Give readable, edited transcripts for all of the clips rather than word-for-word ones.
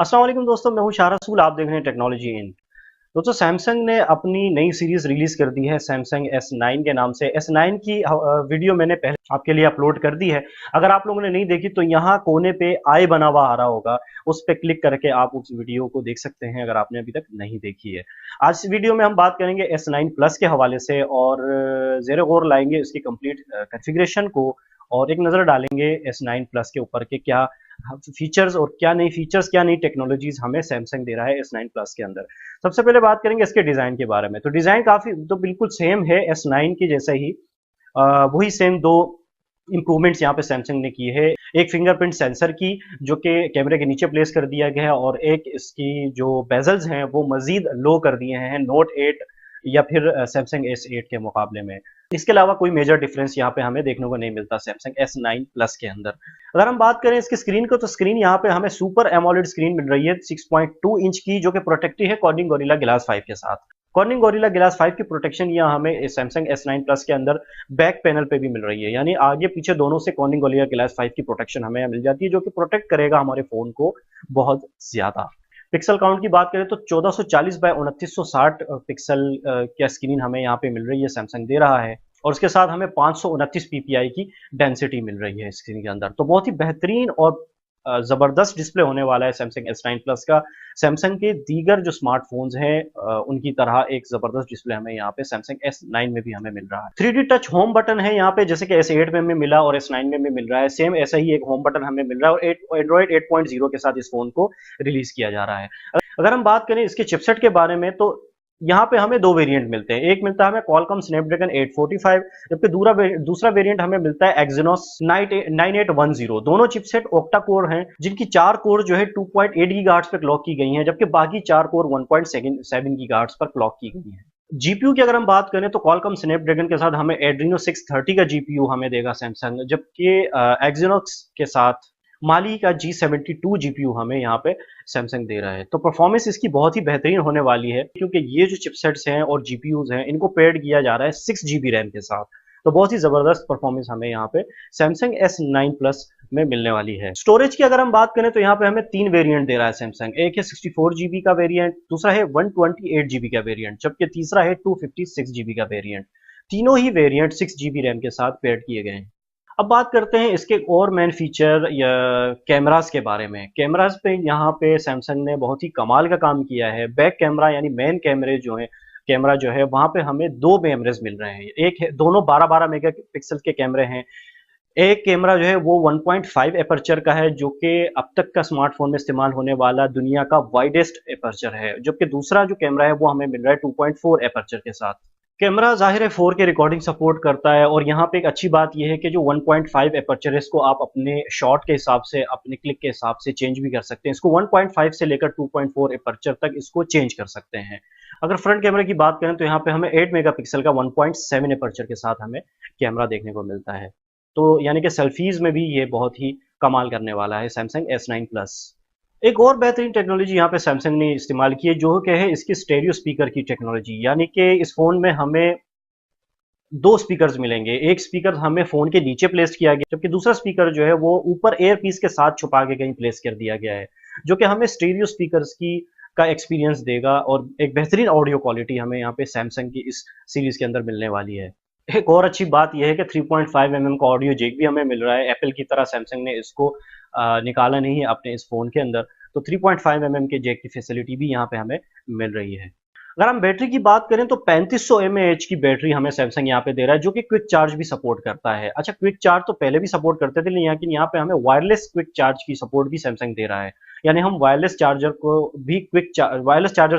अस्सलाम वालेकुम दोस्तों, मैं हूं शाह रसूल। आप देख रहे हैं टेक्नोलॉजी इन। दोस्तों, सैमसंग ने अपनी नई सीरीज रिलीज कर दी है सैमसंग S9 के नाम से। S9 की वीडियो मैंने पहले आपके लिए अपलोड कर दी है। अगर आप लोगों ने नहीं देखी तो यहाँ कोने पे आई बना हुआ आ रहा होगा, उस पर क्लिक करके आप उस वीडियो को देख सकते हैं अगर आपने अभी तक नहीं देखी है। आज इस वीडियो में हम बात करेंगे S9 प्लस के हवाले से और ज़ेर गौर लाएंगे इसकी कंप्लीट कॉन्फ़िगरेशन को और एक नज़र डालेंगे S9 प्लस के ऊपर के क्या फीचर्स और क्या नई फीचर्स, क्या नई टेक्नोलॉजीज हमें सैमसंग दे रहा है S9 प्लस के अंदर। सबसे पहले बात करेंगे इसके डिजाइन के बारे में। तो डिजाइन काफी तो बिल्कुल सेम है S9 की जैसा ही। वही सेम दो इंप्रूवमेंट्स यहाँ पे सैमसंग ने की है। एक फिंगरप्रिंट सेंसर की जो कि कैमरे के नीचे प्लेस कर दिया गया है और एक इसकी जो बेजल्स हैं वो मजीद लो कर दिए हैं नोट 8 या फिर सैमसंग S8 के मुकाबले में। इसके अलावा कोई मेजर डिफरेंस यहाँ पे हमें देखने को नहीं मिलता सैमसंग S9 प्लस के अंदर। अगर हम बात करें इसकी स्क्रीन को तो स्क्रीन यहाँ पे हमें सुपर एमोलेड स्क्रीन मिल रही है 6.2 इंच की, जो कि प्रोटेक्टेड है कॉर्निंग गोरिल्ला ग्लास 5 के साथ। कॉर्निंग गोरिल्ला ग्लास 5 की प्रोटेक्शन यहाँ हमें सैमसंग S9 प्लस के अंदर बैक पैनल पे भी मिल रही है, यानी आगे पीछे दोनों से कॉर्निंग गोरिल्ला ग्लास 5 की प्रोटेक्शन हमें मिल जाती है, जो कि प्रोटेक्ट करेगा हमारे फोन को बहुत ज्यादा। पिक्सल काउंट की बात करें तो 1440 बाय 2960 पिक्सल की स्क्रीन हमें यहाँ पे मिल रही है, सैमसंग दे रहा है। और उसके साथ हमें 529 ppi की डेंसिटी मिल रही है स्क्रीन के अंदर। तो बहुत ही बेहतरीन और जबरदस्त डिस्प्ले होने वाला है सैमसंग S9 प्लस का। सैमसंग के दीगर जो स्मार्टफोन्स हैं उनकी तरह एक जबरदस्त डिस्प्ले हमें यहाँ पे सैमसंग S9 में भी हमें मिल रहा है। 3D टच होम बटन है यहाँ पे, जैसे कि S8 में हमें मिला और S9 में भी मिल रहा है। सेम ऐसा ही एक होम बटन हमें मिल रहा है और एंड्रॉइड 8.0 के साथ इस फोन को रिलीज किया जा रहा है। अगर हम बात करें इसके चिपसेट के बारे में तो यहाँ पे हमें दो वेरिएंट मिलते हैं। एक मिलता है हमें Qualcomm Snapdragon 845, जबकि दूसरा वेरिएंट हमें मिलता है Exynos 9810। दोनों चिपसेट ऑक्टा कोर हैं, जिनकी 4 कोर जो है 2.8 गीगाहर्ट्ज पर क्लॉक की गई हैं, जबकि बाकी 4 कोर 1.7 गीगाहर्ट्ज पर क्लॉक की गई हैं। जीपीयू की अगर हम बात करें तो Qualcomm Snapdragon के साथ हमें Adreno 630 का जीपीयू हमें देगा सैमसंग, जबकि Exynos के साथ माली का G72 जीपीयू हमें यहाँ पे सैमसंग दे रहा है। तो परफॉर्मेंस इसकी बहुत ही बेहतरीन होने वाली है, क्योंकि ये जो चिपसेट्स हैं और जीपीयूज हैं इनको पेयर्ड किया जा रहा है 6 GB रैम के साथ। तो बहुत ही जबरदस्त परफॉर्मेंस हमें यहाँ पे सैमसंग S9 प्लस में मिलने वाली है। स्टोरेज की अगर हम बात करें तो यहाँ पे हमें 3 वेरिएंट दे रहा है सैमसंग। एक है 64 GB का वेरिएंट, दूसरा है 128 GB का वेरिएंट, जबकि तीसरा है 256 GB का वेरिएंट। तीनों ही वेरिएंट 6 GB रैम के साथ पेयर्ड किए गए हैं। अब बात करते हैं इसके और मेन फीचर या कैमरास के बारे में। कैमरास पे यहाँ पे सैमसंग ने बहुत ही कमाल का काम किया है। बैक कैमरा यानी मेन कैमरे जो है कैमरा जो है वहाँ पे हमें दो कैमरेज मिल रहे हैं। एक है दोनों 12-12 मेगापिक्सल के कैमरे हैं। एक कैमरा जो है वो 1.5 एपर्चर का है, जो कि अब तक का स्मार्टफोन में इस्तेमाल होने वाला दुनिया का वाइडेस्ट एपर्चर है, जबकि दूसरा जो कैमरा है वो हमें मिल रहा है 2.4 एपर्चर के साथ। कैमरा जाहिर है 4K रिकॉर्डिंग सपोर्ट करता है और यहाँ पे एक अच्छी बात यह है कि जो 1.5 एपर्चर है इसको आप अपने शॉट के हिसाब से, अपने क्लिक के हिसाब से चेंज भी कर सकते हैं। इसको 1.5 से लेकर 2.4 एपर्चर तक इसको चेंज कर सकते हैं। अगर फ्रंट कैमरे की बात करें तो यहाँ पे हमें 8 मेगापिक्सल का 1.7 एपर्चर के साथ हमें कैमरा देखने को मिलता है। तो यानी कि सेल्फीज में भी ये बहुत ही कमाल करने वाला है सैमसंग S9 प्लस। एक और बेहतरीन टेक्नोलॉजी यहाँ पे सैमसंग ने इस्तेमाल की है, जो क्या है इसकी स्टेरियो स्पीकर की टेक्नोलॉजी। यानी कि इस फोन में हमें दो स्पीकर्स मिलेंगे। एक स्पीकर हमें फोन के नीचे प्लेस किया गया, जबकि दूसरा स्पीकर जो है वो ऊपर एयर पीस के साथ छुपा के कहीं प्लेस कर दिया गया है, जो कि हमें स्टीरियो स्पीकर्स की का एक्सपीरियंस देगा और एक बेहतरीन ऑडियो क्वालिटी हमें यहाँ पे सैमसंग की इस सीरीज के अंदर मिलने वाली है। एक और अच्छी बात यह है कि 3.5 mm का ऑडियो जैक भी हमें मिल रहा है। एप्पल की तरह सैमसंग ने इसको निकाला नहीं है अपने इस फोन के अंदर, तो 3.5 mm के जैक की फैसिलिटी भी यहाँ पे हमें मिल रही है। अगर हम बैटरी की बात करें तो 3500 mAh की बैटरी हमें सैमसंग यहाँ पे दे रहा है, जो कि क्विक चार्ज भी सपोर्ट करता है। अच्छा, क्विक चार्ज तो पहले भी सपोर्ट करते थे, लेकिन यहाँ पे हमें वायरलेस क्विक चार्ज की सपोर्ट भी सैमसंग दे रहा है। यानी हम वायरलेस चार्जर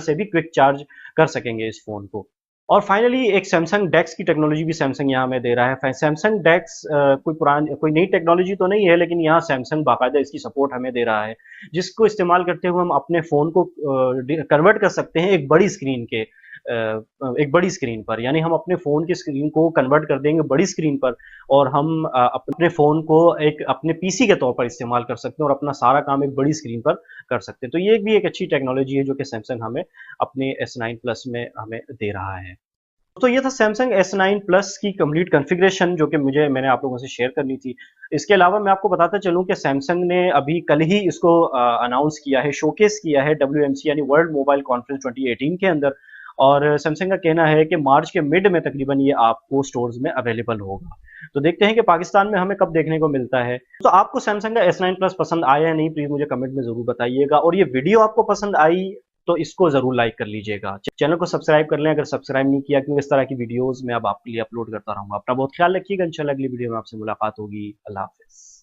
से भी क्विक चार्ज कर सकेंगे इस फोन को। और फाइनली एक सैमसंग डेक्स की टेक्नोलॉजी भी सैमसंग यहाँ में दे रहा है। सैमसंग डेक्स कोई नई टेक्नोलॉजी तो नहीं है, लेकिन यहाँ सैमसंग बाकायदा इसकी सपोर्ट हमें दे रहा है, जिसको इस्तेमाल करते हुए हम अपने फ़ोन को कन्वर्ट कर सकते हैं एक बड़ी स्क्रीन पर। यानी हम अपने फ़ोन की स्क्रीन को कन्वर्ट कर देंगे बड़ी स्क्रीन पर और हम अपने फ़ोन को एक अपने पीसी के तौर पर इस्तेमाल कर सकते हैं और अपना सारा काम एक बड़ी स्क्रीन पर कर सकते हैं। तो ये भी एक अच्छी टेक्नोलॉजी है जो कि सैमसंग हमें अपने S9 प्लस में हमें दे रहा है। तो ये था सैमसंग S9 प्लस की कंप्लीट कॉन्फ़िगरेशन जो कि मैंने आप लोगों से शेयर करनी थी। इसके अलावा मैं आपको बताता चलूँ कि सैमसंग ने अभी कल ही इसको अनाउंस किया है, शोकेस किया है WMC यानी वर्ल्ड मोबाइल कॉन्फ्रेंस 2018 के अंदर, और सैमसंग का कहना है कि मार्च के मिड में तकरीबन ये आपको स्टोर्स में अवेलेबल होगा। तो देखते हैं कि पाकिस्तान में हमें कब देखने को मिलता है। तो आपको सैमसंग का S9 प्लस पसंद आया या नहीं, प्लीज़ मुझे कमेंट में ज़रूर बताइएगा, और ये वीडियो आपको पसंद आई तो इसको ज़रूर लाइक कर लीजिएगा। चैनल को सब्सक्राइब कर लें अगर सब्सक्राइब नहीं किया, क्योंकि इस तरह की वीडियोज़ मैं अब आपके लिए अपलोड करता रहूँगा। अपना बहुत ख्याल रखिएगा, इंशाल्लाह अगली वीडियो में आपसे मुलाकात होगी। अल्लाह हाफ़िज़।